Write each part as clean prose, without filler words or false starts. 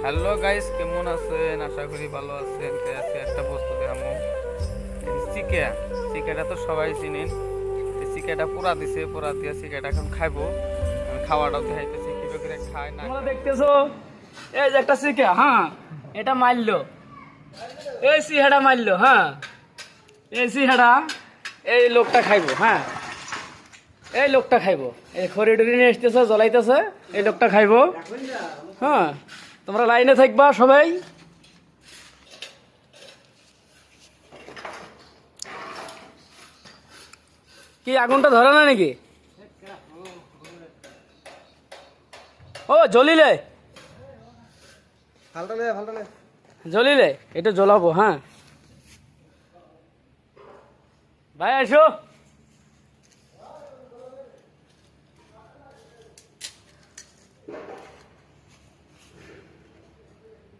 Hello guys, কেমন আছেন? আশা করি ভালো আছেন। আজকে একটা বস্তু দেখাবো, চিকেটা তো সবাই চিনেন। চিকেটা পোড়া দিছে, পোড়া দিয়ে চিকেটা এখন খাইবো। আমি খাওয়াটাও দেখাইতেছি কিভাবে করে খায় না। তোমরা দেখতেছো এই যে একটা চিকা, হ্যাঁ এটা মারলো, এই সিহাটা মারলো, হ্যাঁ এই সিহাটা এই লোকটা খাইবো, হ্যাঁ এই লোকটা খাইবো, এই খড়ি টড়ি নিয়ে আসতেছে, জ্বলাইতেছে, এই লোকটা খাইবো। হ্যাঁ তোমরা লাইনে থাকবা সবাই। কি আগুনটা ধরে না নাকি? ও জ্বলিলে জ্বলিলে এটা জ্বলাবো। হ্যাঁ ভাই আসো।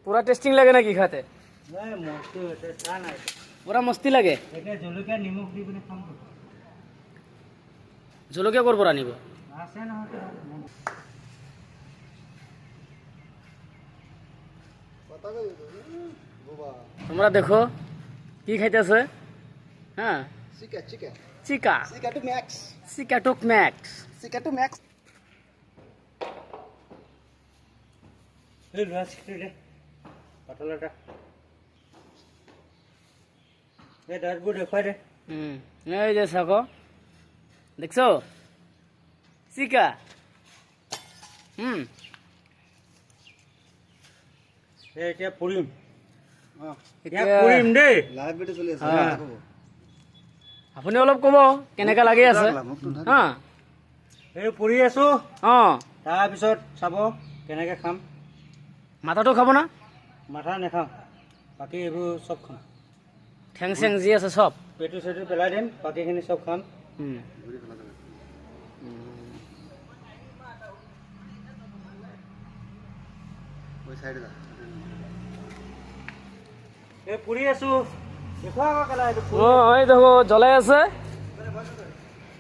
পুরা টেস্টিং লাগে নাকি খাতে? পুরা মস্তি লাগে। জলকীয়া করবো রানিব। তোমরা দেখো কি খাইতেছে। হ্যাঁ চিকা চিকাটুক ম্যাক্স। এই যে সাকো দেখছো চিকা। এতিয়া পুৰিম আপুনি অলপ কব কেনেকা লাগি আছে। হা এই পুৰি আছো, অ তাৰপিছত চাব কেনেকে খাম। মাথাটো খাব না? মাথা নাখাওঁ, বাকী এইবোৰ চব খাম। ঠেং চেং যি আছে চব পেটু চেটু পেলাই দিম, বাকীখিনি চব খাম। এই পুৰি আছো, দেখুৱা আকৌ কেলা এইটো পুৰি ও এই দেখো জ্বলাই আছে।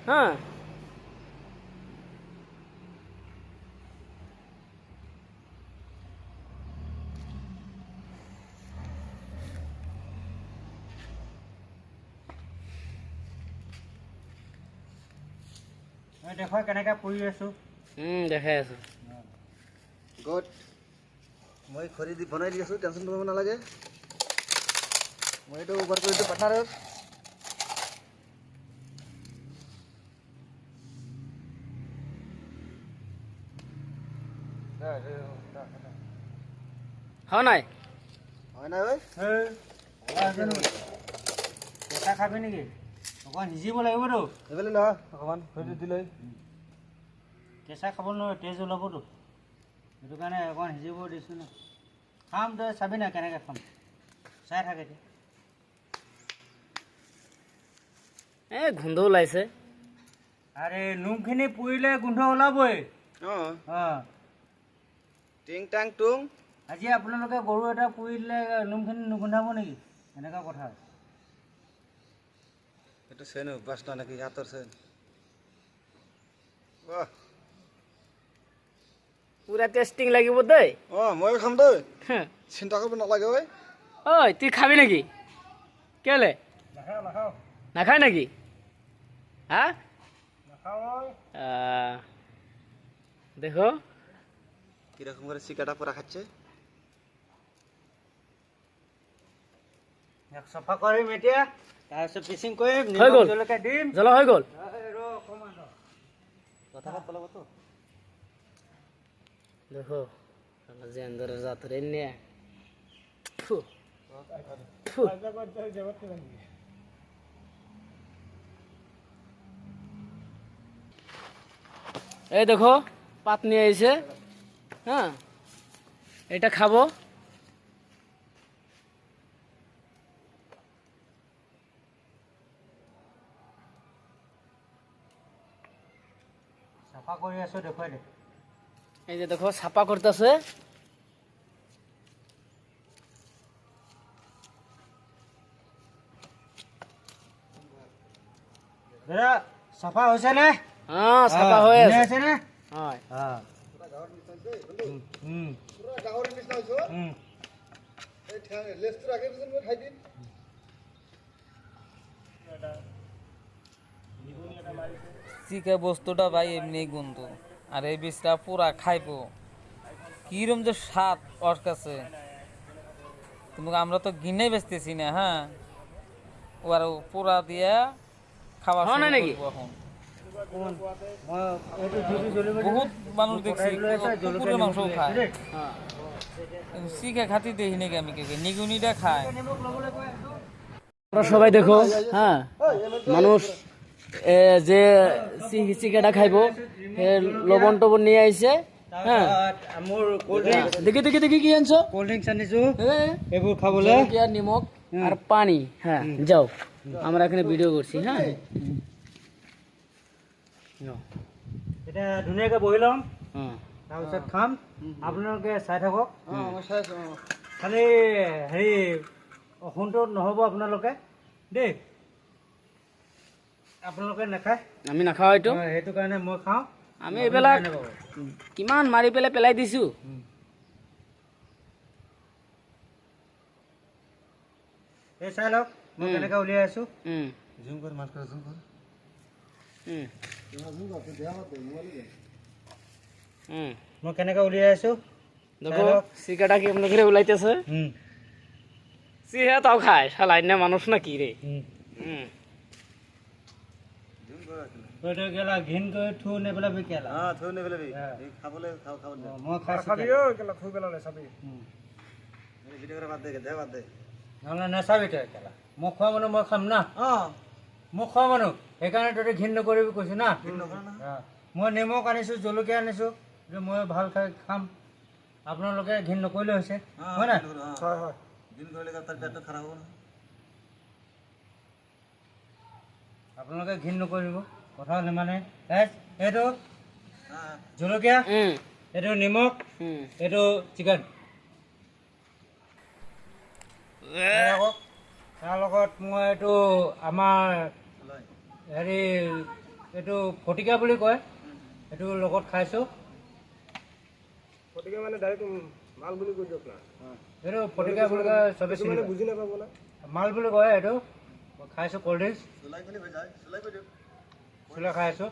হ্যাঁ দেখুৱা কেনেকে পুৰি আছো। দেখাই আছো। গড, মই খৰি দি বনাই দি আছোঁ, টেনশ্যন কৰিব নালাগে। মই এইটো অভাৰ কৰি দিছোঁ পাৰ্টনাৰত। হয় নাই? হয় নাই ঐ? কেঁচা খাবি নেকি? অকণমান সিজিব লাগিবতো। এইফালে নহয়, অকণমান খৰিটো দি লৈ। কেঁচা খাব নোৱাৰো, তেজ ওলাবতো, সেইটো কাৰণে অকণমান সিজিব দিছোঁ ন। খাম, তই চাবি না কেনেকৈ খাম, চাই থাক এতিয়া। এই গোন্ধ ওলাইছে। আৰে নোমখিনি পুৰিলে গোন্ধ ওলাবই। অঁ, অঁ, টিং টাং টুং। আজি আপোনালোকে গৰু এটা পুৰি দিলে নোমখিনি নুগোন্ধাব নেকি? এনেকুৱা কথা। এইটো চেন বাচনা নেকি? হাতৰ চেন। বাহ, পুৰা টেষ্টিং লাগিব দেই। অঁ ময়ো খাম দেই, হা। চিন্তা কৰিব নালাগে ঐ। ঐ তুই খাবি নাকি? কেলে নাখাওঁ নাখাওঁ নাখায় নাকি? হা নাখাওঁ। দেখো কিরকম করে চিকাটা পরা খাচ্ছে। চফা কৰিম এতিয়া, তাৰপিছত পিচিং কৰিম, হৈ গ'ল। নিমখ জলকীয়া দিম। জ্বলা হৈ গ'ল। অকণমান কথা পাত পেলাব তো। দেখো যে আন্দর जात रहे ने। এই দেখো পাত নিয়ে এসে, হ্যাঁ এটা খাবো। চাফা কৰি আছো, দেখুৱাই দে। এই যে দেখো ছাপা কৰতেছে। চাফা হৈছে নে? চাফা হৈ আছে। আছে নে? হয়। গাহৰিৰ নিচিনা হৈছো এই লেজটো ৰাখি দিছোন মই খাই দিম চিকে বস্তুটা ভাই এমনি গন্ধ আর এই বীজটা পুরা খাইবো কিরম যে স্বাদ ওর কাছে তোমাকে আমরা তো গিনে বেচতেছি না হ্যাঁ ও আর পুরা দিয়ে খাওয়া হয় না শুরু নাকি? করবো এখন মই এইটো ডিউটি জ্বলিব বহুত মানুষ দেখছি লৈ আছে, জলকীয়া কুকুরের মাংস নিমখ খায় দেই। চিকে খাতি দেখি নাকি আমি কে নিগুনিটা খায় তোমরা সবাই দেখো হ্যাঁ মানুষ যে চিকেটা খাইবো লবণ টবণ নিয়ে আইছে হ্যাঁ মোৰ কোল্ড ড্ৰিংকছ দেখি দেখি দেখি কি আনছো কোল্ড ড্ৰিংকছ আনিছো এ, এইবোৰ খাবলৈ জলকীয়া নিমখ আর পানি হ্যাঁ যাও আমরা এখানে ভিডিও করছি হ্যাঁ এতিয়া ধুনীয়াকৈ বহি ল'ম হ্যাঁ তাৰপিছত খাম আপোনালোকে চাই থাকক মই চাই আছো খালি হেৰি অসন্তোষ নহ'ব আপোনালোকে দেই আপোনালোকে নাখায় আমি নাখাওঁ এইটো সেইটো কাৰণে মই খাওঁ আমি এইবিলাক কিমান মাৰি পেলাই পেলাই দিছো এই চাই লওক মই কেনেকৈ উলিয়াই আছোঁ জুম কৰ মাছ কৰ জুম কৰ জুম কৰ দেয়া মত মোবাইল দে মই কেনেকৈ উলিয়াই আছোঁ দেখো চিকাটা কেমন করে উলাইতেছে চিহে তাও খায় শালা ইন্না মানুষ না কি রে তইতো গেলা ঘিন কৰি থু নেপেলাই বিকেলা হ্যাঁ থৈ নে বেলে এই খাবলৈ খাও খাও দে মই খাইছোঁ কেলা থৈ পেলালে চাবি এই ভিডিও করে বাদ দে দে বাদ দে নহ'লে নাচাবি তই কেলা মই খোৱা মানুহ মই খাম না মই খোৱা মানুহ সেইকাৰণে তই ঘিন নকৰিবি কৈছোঁ না মই নিমখ আনিছোঁ জলকীয়া আনিছোঁ যে মই ভাল খাই খাম আপোনালোকে ঘিন নকৰিলে হৈছে হয় নাই হয় হয় দিন কৰিলে তাৰ পেটটো খাৰাপ হ'ব না আপোনালোকে ঘিন নকৰিব কথা নেমানে এইটো জলকীয়া এইটো নিমখ এইটো চিকেন তাৰ লগত মই এইটো আমাৰ হেৰি এইটো ফটিকা বুলি কয় এইটো লগত খাইছোঁ ফটিকা মানে ডাইৰেক্ট মাল বুলি কৈ দিয়ক না এইটো ফটিকা বুলি কয় চবে চিনি পায়। বুজি নাপাব না মাল বুলি কয় এইটো মই খাইছোঁ ক'ল্ড ড্ৰিংকছ চুলাই গলি হৈ যায় চুলাই কৰি দিওঁ চুলা খাই আছোঁ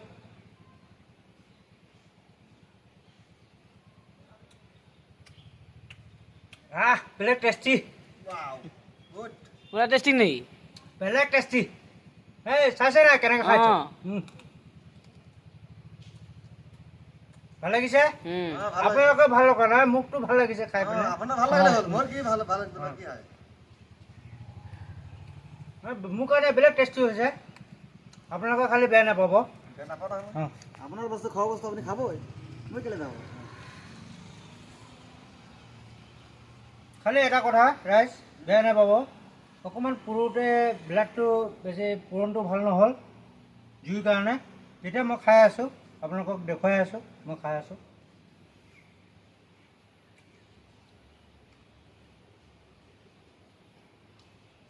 বেলেগ টেষ্টি ওয়াও গুড পুরা টেস্টিং নেই বেলেগ টেষ্টি এই চাইছে না কেনেকৈ খাইছোঁ ভাল লাগিছে আপোনালোকে ভাল লগা নাই মোকতো ভাল লাগিছে খাই পিনে আপোনাৰ ভাল লাগিলে হ'ল মোৰ কি ভাল ভাল তোমাৰ কি হয় মোৰ কাৰণে বেলেগ টেষ্টি হৈছে আপোনালোকে খালি বেয়া নাপাব বেয়া নাপাওঁ আপোনাৰ বস্তু খোৱা বস্তু আপুনি খাবই মই কেলে যাওঁ খালি এটা কথা ৰাইজ বেয়া নাপাব অকণমান পুৰোতে ব্লাডটো বেছি পুৰণটো ভাল নহ'ল জুইৰ কাৰণে তেতিয়া মই খাই আছোঁ আপোনালোকক দেখুৱাই আছোঁ মই খাই আছোঁ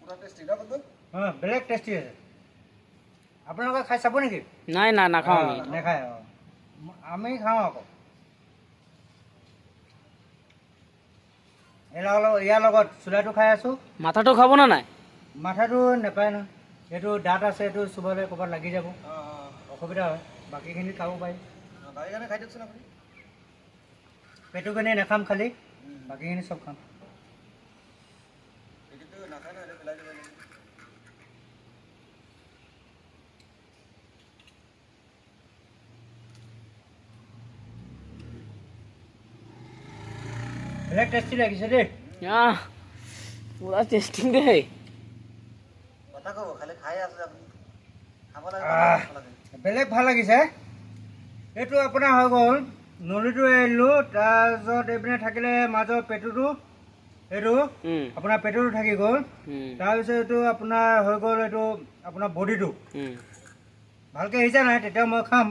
পুৰা টেষ্টি না বন্ধু বেলেগ টেষ্টি আছে আপোনালোকে খাই চাব নেকি নাই না নাখাওঁ আমি নেখায় আমি খাওঁ আকৌ ইয়াৰ লগত চুলাটো খাই আছোঁ মাথাটো খাব না নাই মাথাটো নেপায় নহয় এইটো দাঁত আছে এইটো চুবলৈ ক'ৰবাত লাগি যাব অসুবিধা হয় বাকীখিনি খাব পাৰি বাৰী কাৰণে খাই দিয়কচোন আপুনি পেটুখিনি নাখাম খালি বাকীখিনি চব খাম এইটো নাখায় না এইটো পেলাই দিব লাগিব বেলেগ টেষ্টি লাগিছে দেই পুরা টেস্টিং রে কথা ক'ব খালি খাই আছে আপুনি খাব লাগে আহ। খাব লাগে বেলেগ ভাল লাগিছে এইটো আপোনাৰ হৈ গ'ল নলীটো এৰিলোঁ তাৰপিছত এইপিনে থাকিলে মাজৰ পেটুটো এইটো আপোনাৰ পেটুটো থাকি গ'ল তাৰপিছত এইটো আপোনাৰ হৈ গ'ল এইটো আপোনাৰ বডিটো ভালকৈ সিজা নাই তেতিয়া মই খাম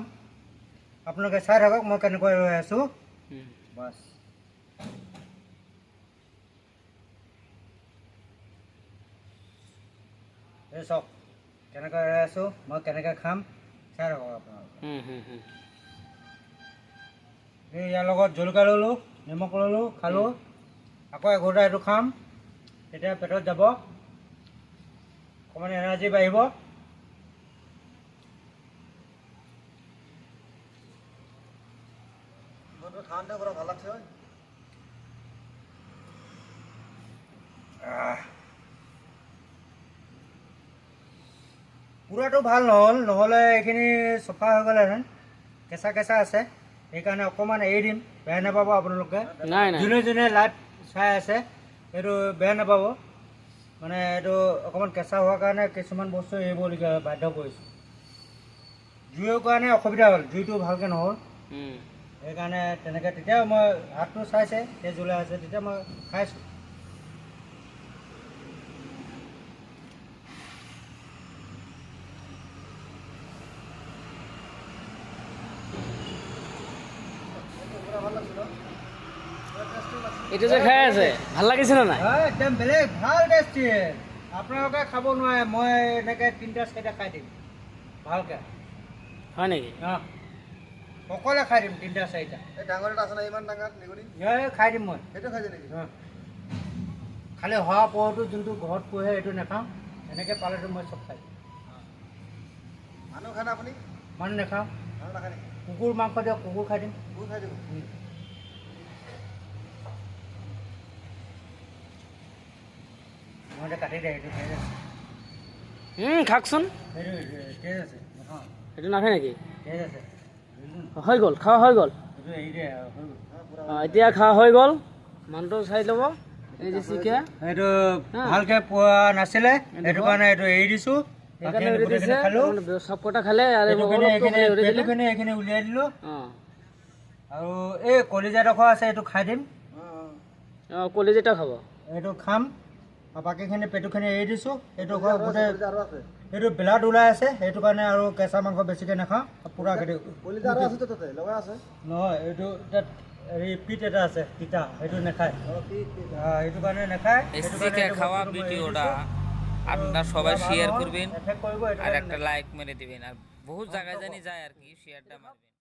আপোনালোকে চাই থাকক মই কেনেকৈ ৰৈ আছোঁ বাছ এই চাওক কেনেকৈ ৰৈ আছোঁ মই কেনেকৈ খাম চাই থাকক আপোনালোকে এই ইয়াৰ লগত জলকীয়া ল'লোঁ, নিমখ ল'লোঁ, খালোঁ। আকৌ এঘণ্টা এইটো খাম, তেতিয়া পেটত যাব, অকণমান এনাৰ্জি বাঢ়িব। খাওঁতে পুৰা ভাল লাগছে ঐ। পুৰাটো ভাল নহ'লে এইখিনি চফা হৈ গ'লেহেঁতেন, কেঁচা কেঁচা আছে, সেইকাৰণে অকণমান এৰি দিম, বেয়া নাপাব আপোনালোকে। নাই নাই যোনে যোনে লাইভ চাই আছে এইটো বেয়া নাপাব, মানে এইটো অকণমান কেঁচা হোৱাৰ কাৰণে কিছুমান বস্তু এৰিবলগীয়া বাধ্য কৰিছোঁ। জুইৰ কাৰণে অসুবিধা হ'ল, জুইটো ভালকৈ নহ'ল, সেইকাৰণে তেনেকৈ তেতিয়া মই হাতটো চাইছে সেই জ্বলাই আছে, তেতিয়া মই খাইছোঁ। এইটো যে খাই আছে ভাল লাগিছে নে নাই? একদম বেলেগ ভাল টেষ্টি, আপোনালোকে খাব নোৱাৰে, মই এনেকৈ 3টা 4টা খাই দিম ভালকৈ। হয় নেকি? অঁ, অকলে খাই দিম 3টা 4টা, এই ডাঙৰ এটা আছে না ইমান ডাঙৰ নিগনি, খাই দিম মই। সেইটো খাইছে নেকি? অঁ, খালি হোৱা পৰটো যোনটো ঘৰত পোহে এইটো নাখাওঁ, এনেকৈ পালেতো মই চব খাই দিম। মানুহ খায় না আপুনি? মানুহ নাখাওঁ, মানুহ নাখায় নেকি? কুকুৰ মাংস দিয়ক, কুকুৰ খাই দিম। বহুত খাই দিব। মই এতিয়া কাটি দে, সেইটো তেজ আছে, খাওকচোন। সেইটো তেজ আছে, নাখাওঁ, সেইটো নাখায় নেকি? তেজ আছে, হৈ গ'ল, খোৱা হৈ গ'ল। সেইটো এৰি দে আৰু হৈ গ'ল। এতিয়া খোৱা হৈ গ'ল, মানুহটো চাই ল'ব। এই যে চিকা সেইটো ভালকৈ পোৱা নাছিলে, সেইটো কাৰণে এইটো এৰি দিছোঁ, সেইকাৰণে উৰি দিছে, খালোঁ। চবকটা খালে আৰু পেটুখিনি এইখিনি উলিয়াই দিলোঁ, আৰু এই কলিজাডোখৰ আছে এইটো খাই দিম, কলিজাটা খাব। এইটো খাম, আৰু বাকীখিনি পেটুখিনি এৰি দিছোঁ। এইটো গোটেই আৰু আছে এইটো ব্লাড ওলাই আছে, সেইটো কাৰণে আৰু কেঁচা মাংস বেছিকৈ নাখাওঁ, পূৰা খেতি কলিজা আৰু আছে তাতে লগা আছে। নহয়, এইটো তাত হেৰি পিঠ এটা আছে তিতা, সেইটো নাখায়, সেইটো কাৰণে নাখায়। চিকেন খাওয়া ভিডিওটা আপনাৰা সবাই শেয়াৰ কৰবেন এফেক্ট কৰিব, এইটো আৰ একটা লাইক মেৰে দিবেন, আৰ বহুত জায়গায় জানি যায় আৰ কি, শেয়াৰটা মাৰবেন।